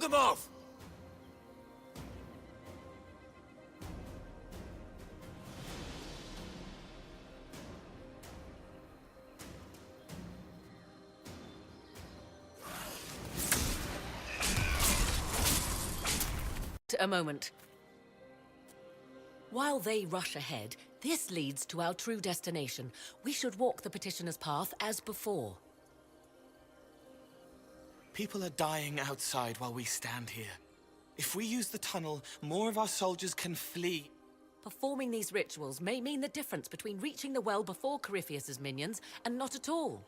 them off! A moment. While they rush ahead, this leads to our true destination. We should walk the petitioner's path as before. People are dying outside while we stand here. If we use the tunnel, more of our soldiers can flee. Performing these rituals may mean the difference between reaching the well before Corypheus's minions and not at all.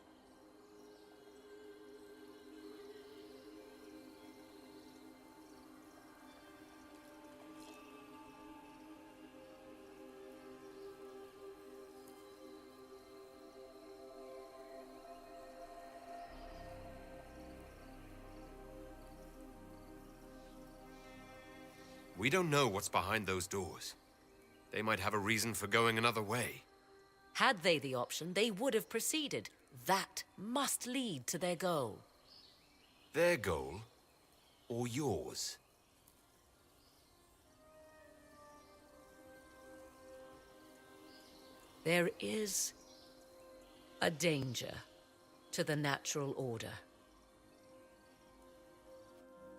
We don't know what's behind those doors. They might have a reason for going another way. Had they the option, they would have proceeded. That must lead to their goal. Their goal? Or yours? There is a danger to the natural order.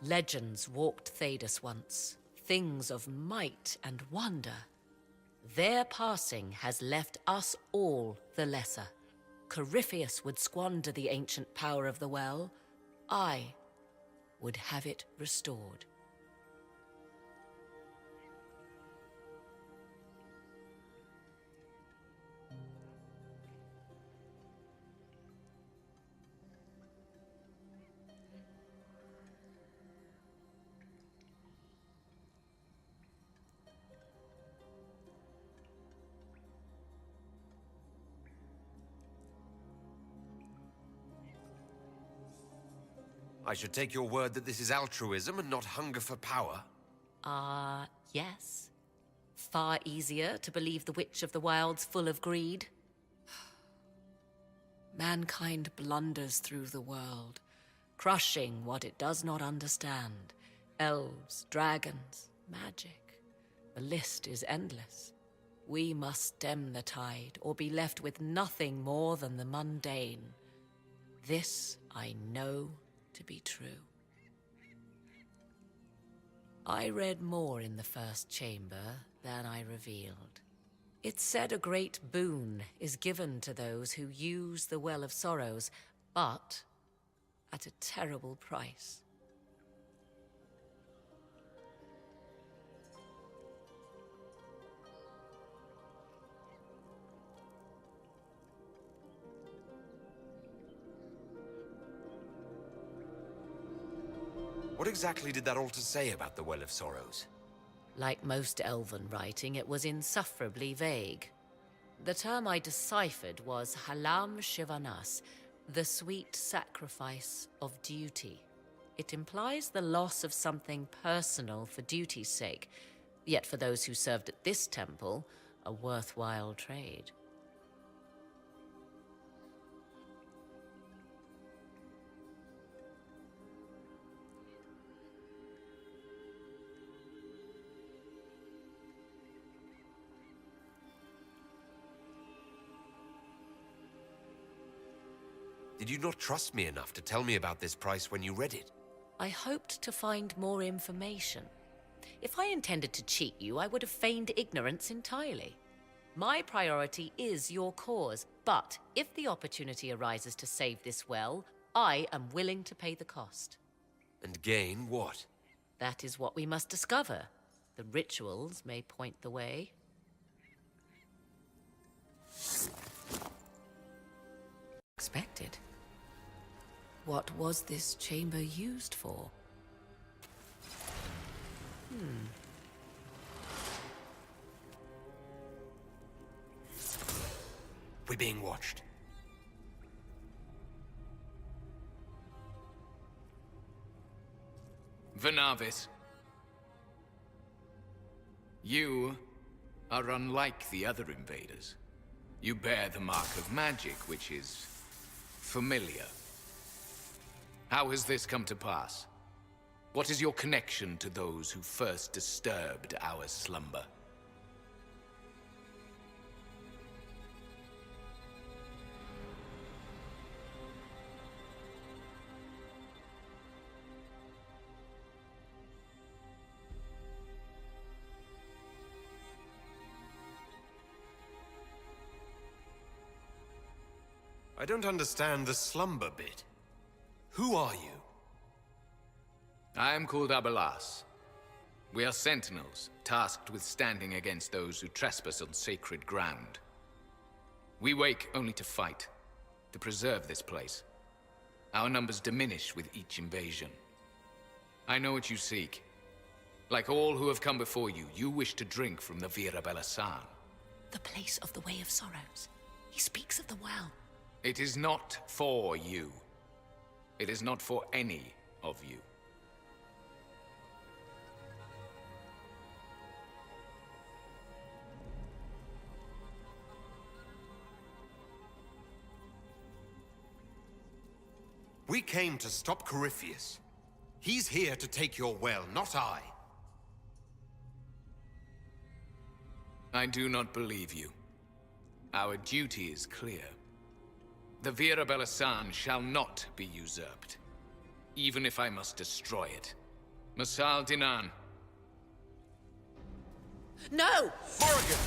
Legends walked Thedas once, things of might and wonder. Their passing has left us all the lesser. Corypheus would squander the ancient power of the well. I would have it restored. I should take your word that this is altruism and not hunger for power. Yes. Far easier to believe the Witch of the Wild's full of greed. Mankind blunders through the world, crushing what it does not understand. Elves, dragons, magic. The list is endless. We must stem the tide, or be left with nothing more than the mundane. This I know to be true. I read more in the first chamber than I revealed. It said a great boon is given to those who use the Well of Sorrows, but at a terrible price. What exactly did that altar say about the Well of Sorrows? Like most elven writing, it was insufferably vague. The term I deciphered was Halam Shivanas, the sweet sacrifice of duty. It implies the loss of something personal for duty's sake, yet for those who served at this temple, a worthwhile trade. Did you not trust me enough to tell me about this price when you read it? I hoped to find more information. If I intended to cheat you, I would have feigned ignorance entirely. My priority is your cause, but if the opportunity arises to save this well, I am willing to pay the cost. And gain what? That is what we must discover. The rituals may point the way. Expected. What was this chamber used for? We're being watched. Venavis. You are unlike the other invaders. You bear the mark of magic, which is familiar. How has this come to pass? What is your connection to those who first disturbed our slumber? I don't understand the slumber bit. Who are you? I am called Abelas. We are sentinels, tasked with standing against those who trespass on sacred ground. We wake only to fight, to preserve this place. Our numbers diminish with each invasion. I know what you seek. Like all who have come before you, you wish to drink from the Vira Belasan. The place of the Way of Sorrows. He speaks of the well. It is not for you. It is not for any of you. We came to stop Corypheus. He's here to take your well, not I. I do not believe you. Our duty is clear. The Vira Belasan shall not be usurped, even if I must destroy it. Masal Dinan. No! Morrigan!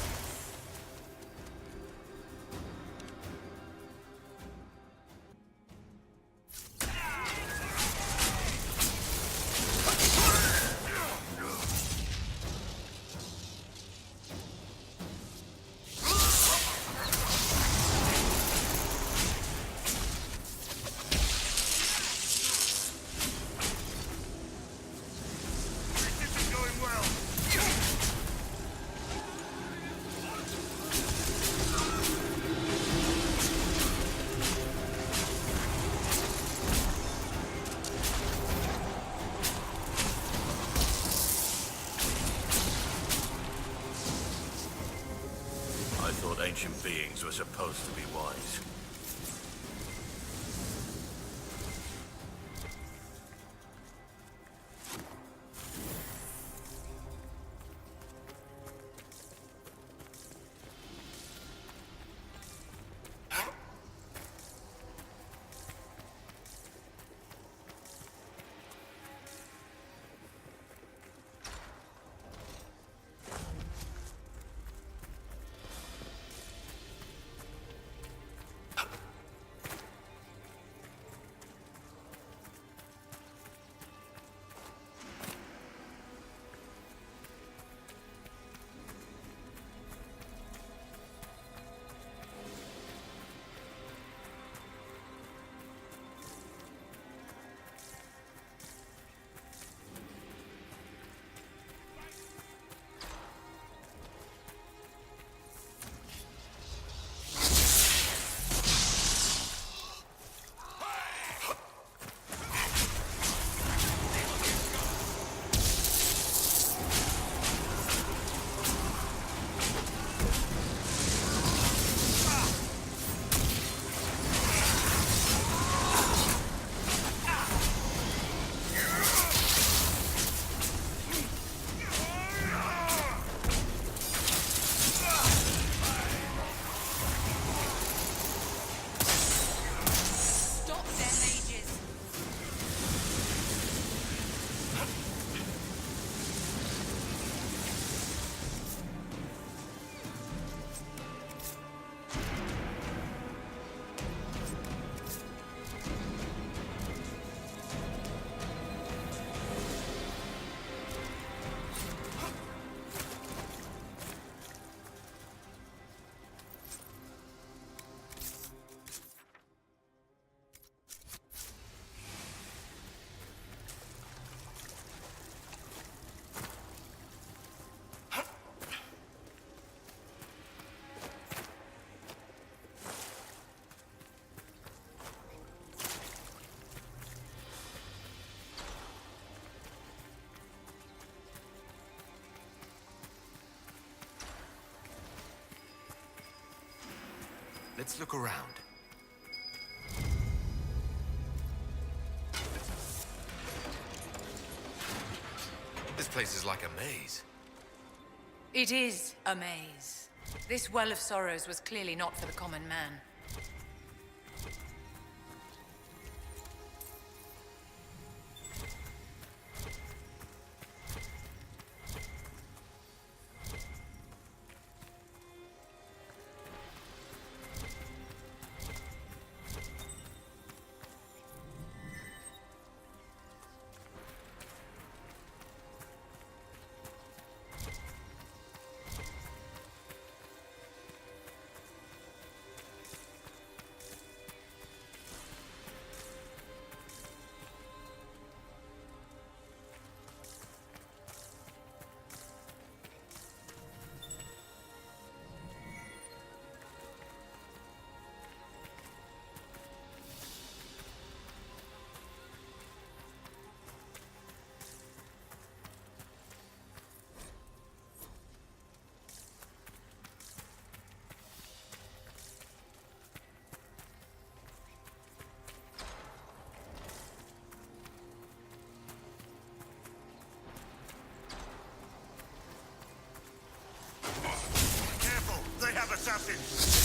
I thought ancient beings were supposed to be wise. Let's look around. place is like a maze. It is a maze. This Well of Sorrows was clearly not for the common man. Careful! They have assassins!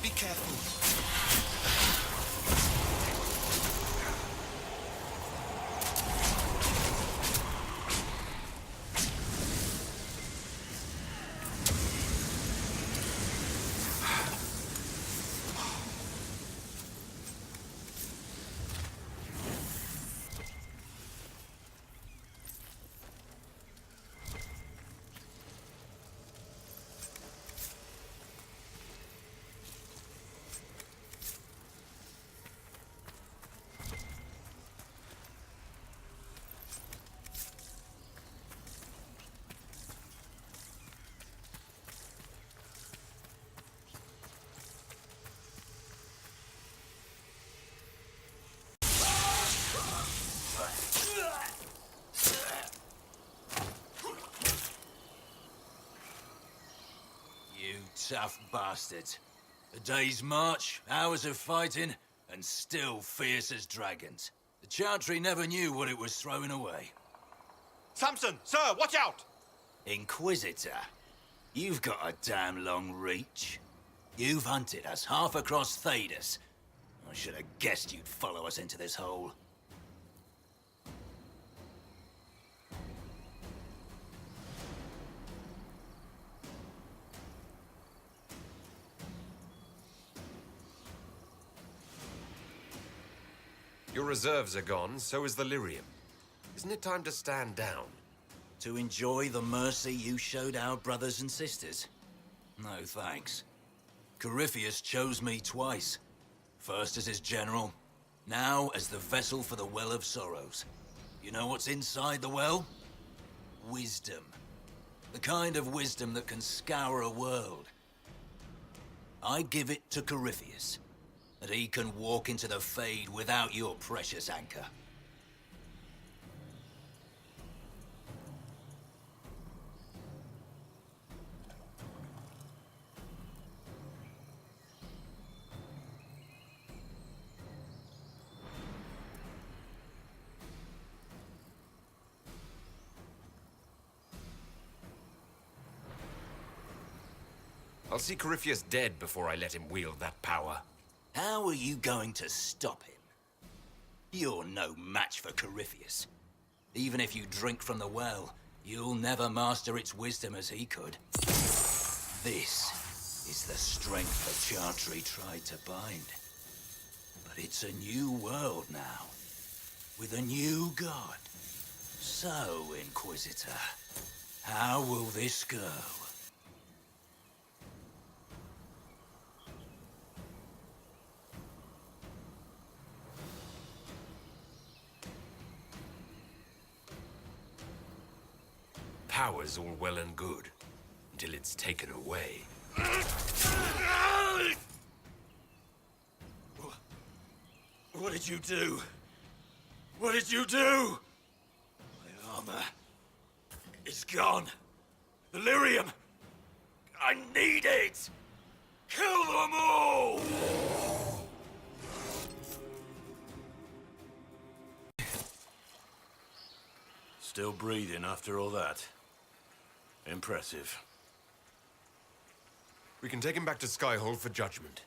Be careful. Tough bastards. A day's march, hours of fighting, and still fierce as dragons. The Chantry never knew what it was throwing away. Samson, sir, watch out! Inquisitor, you've got a damn long reach. You've hunted us half across Thedas. I should have guessed you'd follow us into this hole. Your reserves are gone, so is the lyrium. Isn't it time to stand down? To enjoy the mercy you showed our brothers and sisters? No thanks. Corypheus chose me twice. First as his general, now as the vessel for the Well of Sorrows. You know what's inside the well? Wisdom. The kind of wisdom that can scour a world. I give it to Corypheus, that he can walk into the Fade without your precious anchor. I'll see Corypheus dead before I let him wield that power. How are you going to stop him? You're no match for Corypheus. Even if you drink from the well, you'll never master its wisdom as he could. This is the strength the Chantry tried to bind. But it's a new world now, with a new god. So, Inquisitor, how will this go? Power's all well and good, until it's taken away. What did you do? What did you do? My armor is gone. The lyrium! I need it! Kill them all! Still breathing after all that? Impressive. We can take him back to Skyhold for judgment.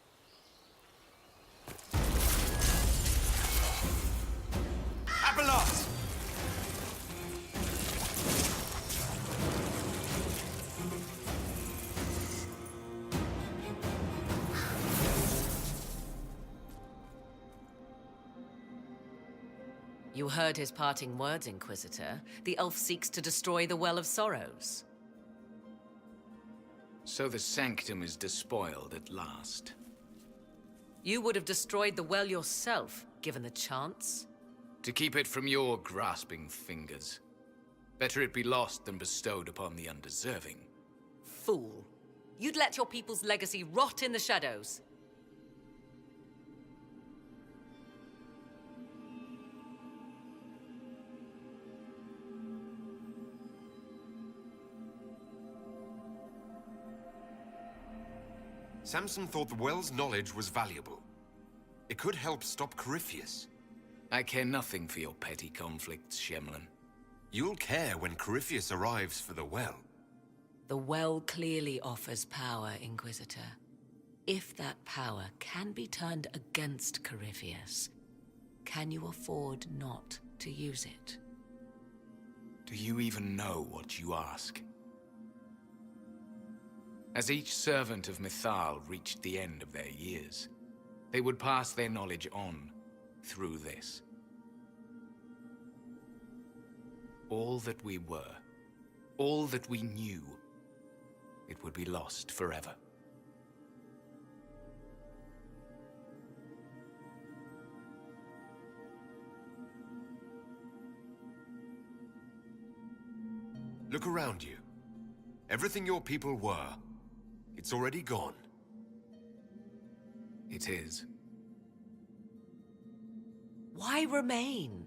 Abelas! You heard his parting words, Inquisitor. The elf seeks to destroy the Well of Sorrows. So the Sanctum is despoiled at last. You would have destroyed the well yourself, given the chance. To keep it from your grasping fingers. Better it be lost than bestowed upon the undeserving. Fool. You'd let your people's legacy rot in the shadows. Samson thought the well's knowledge was valuable. It could help stop Corypheus. I care nothing for your petty conflicts, Shemlin. You'll care when Corypheus arrives for the well. The well clearly offers power, Inquisitor. If that power can be turned against Corypheus, can you afford not to use it? Do you even know what you ask? As each servant of Mythal reached the end of their years, they would pass their knowledge on through this. All that we were, all that we knew, it would be lost forever. Look around you. Everything your people were, it's already gone. It is. Why remain?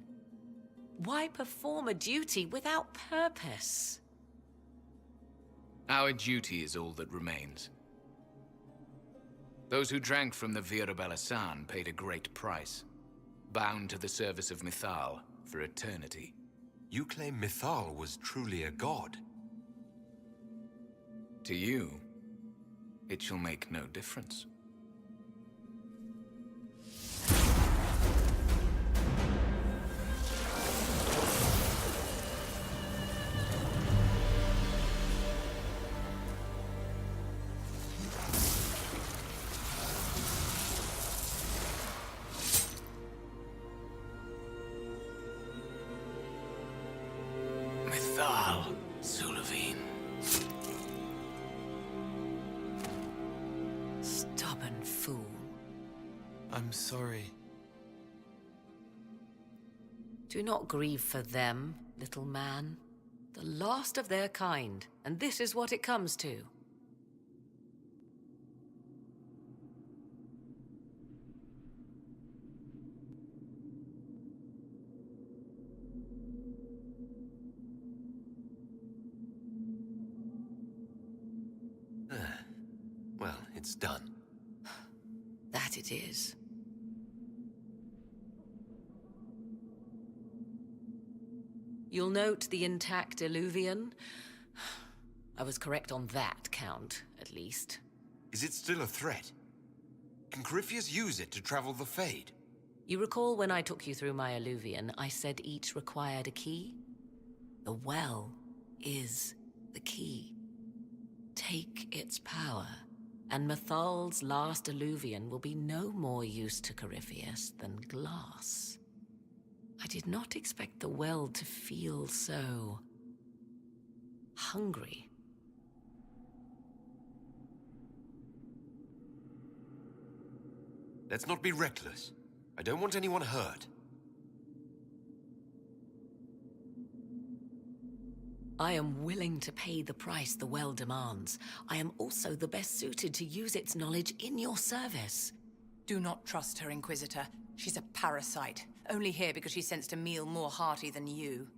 Why perform a duty without purpose? Our duty is all that remains. Those who drank from the Vira Belasan paid a great price, bound to the service of Mythal for eternity. You claim Mythal was truly a god. To you, it shall make no difference. stubborn fool. I'm sorry. Do not grieve for them, little man. The last of their kind, and this is what it comes to. Well, it's done. That it is. You'll note the intact Illuvian. I was correct on that count, at least. Is it still a threat? Can Corypheus use it to travel the Fade? You recall when I took you through my Illuvian, I said each required a key? The well is the key. Take its power, and Mathal's last Illuvian will be no more use to Corypheus than glass. I did not expect the well to feel so hungry. Let's not be reckless. I don't want anyone hurt. I am willing to pay the price the well demands. I am also the best suited to use its knowledge in your service. Do not trust her, Inquisitor. She's a parasite, only here because she sensed a meal more hearty than you.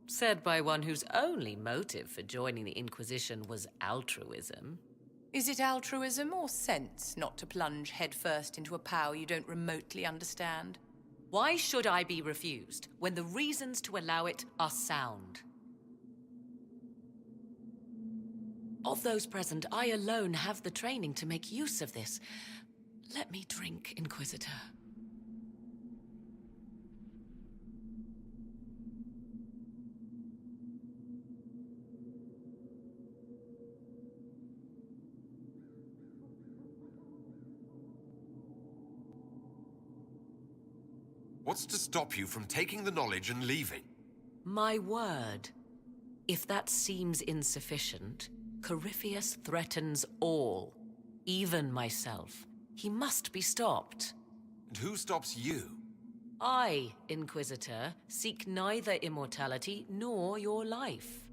Said by one whose only motive for joining the Inquisition was altruism. Is it altruism or sense not to plunge headfirst into a power you don't remotely understand? Why should I be refused when the reasons to allow it are sound? Of those present, I alone have the training to make use of this. Let me drink, Inquisitor. What's to stop you from taking the knowledge and leaving? My word. If that seems insufficient, Corypheus threatens all, even myself. He must be stopped. And who stops you? I, Inquisitor, seek neither immortality nor your life.